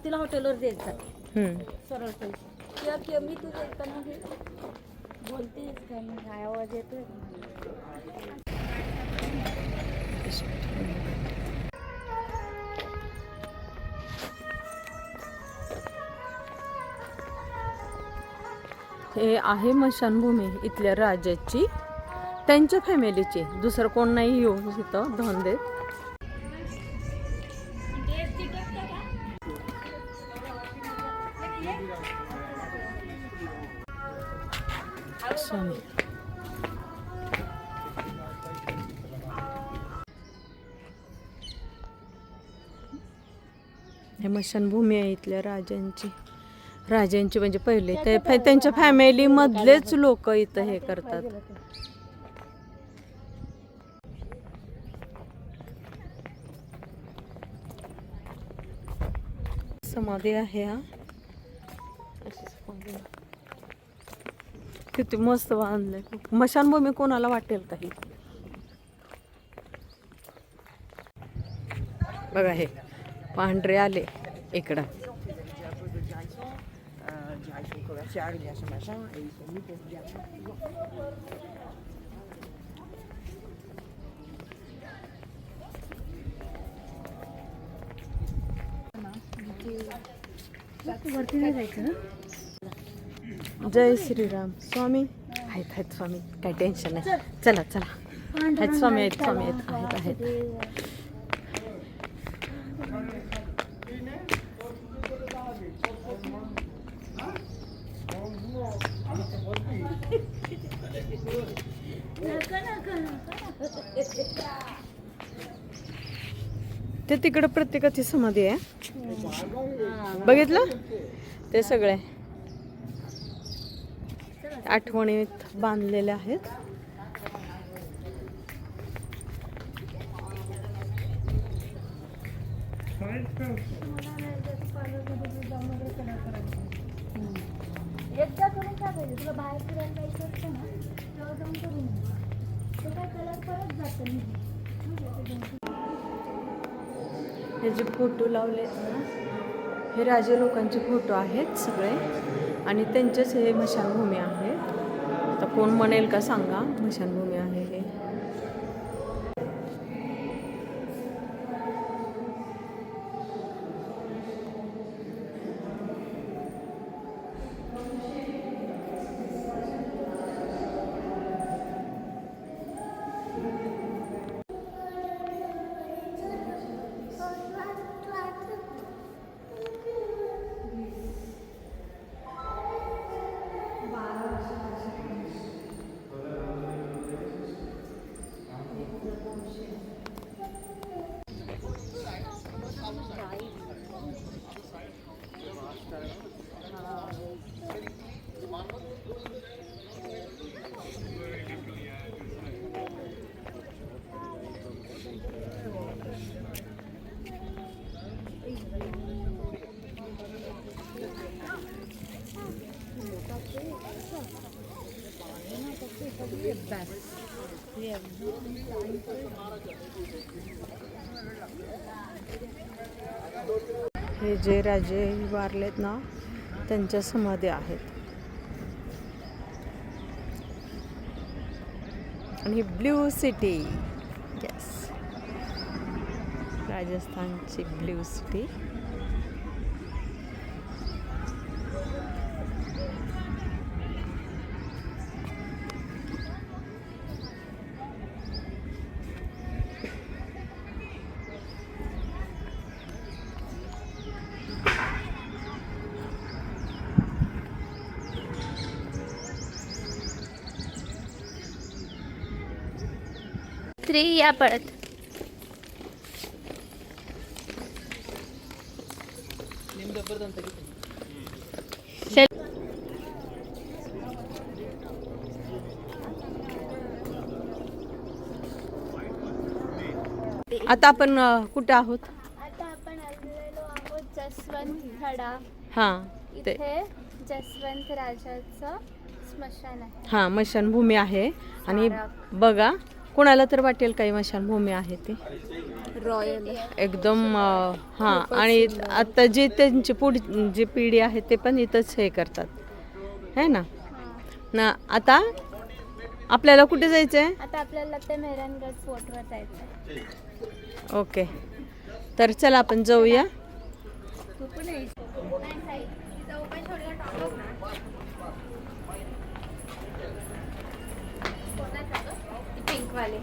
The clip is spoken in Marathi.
तिला हॉटेलवर द्यायचा सरळ पैसे किंवा मी तुझ्या इकडनं बोलतेस काय मग काय आवाज येतोय. हे आहे मशानभूमी इथल्या राजाची, त्यांच्या फॅमिलीची, दुसरं कोण नाही येऊ इथं धोंदे. हे मशानभूमी आहे इथल्या राजांची म्हणजे पहिले ते त्यांच्या फॅमिली मधलेच लोक इथं हे करतात. समाधी आहे हा, किती मस्त बांधलंय. मशानभूमी कोणाला वाटेल काही. बघा हे पांढरे आले इकडं. जय श्रीराम. स्वामी आहेत स्वामी, काही टेन्शन नाही. चला आहेत स्वामी, आहेत. ते तिकडं प्रत्येकाची समाधी आहे. बघितलं ते सगळे आठवणीत बांधलेले आहेत. एकदा करून काय पाहिजे तुला बाहेर फिरायला जायचं असतं ना तेव्हा जाऊन करून तो काय कलर परत जातं. हे जे फोटो लावले ना हे राजे लोकांचे फोटो आहेत सगळे आणि त्यांचेच हे मशानभूमी आहे. आता कोण म्हणेल का सांगा, मशानभूमी आहे हे. हे जे राजे वारलेत ना त्यांच्या समाधी आहेत. आणि ब्ल्यू सिटी, यस, राजस्थानची ब्ल्यू सिटी. या परत आता आपण कुठे आहोत? आता आपण आलेलो आहोत जसवंत खडा. ते इथे जसवंत राजाचं स्मशान आहे. मशानभूमी आहे. आणि बघा कोणाला तर वाटेल काही मशानभूमी आहे ते रॉयल एकदम हां. आणि आता जे त्यांची पुढची जी पिढी आहे ते पण इथंच हे करतात है ना. ना आता आपल्याला कुठे जायचं आहे? आता आपल्याला ते मेहरानगड फोर्टवर जायचं. ओके, तर चला आपण जाऊया. तू पण पिंक वाले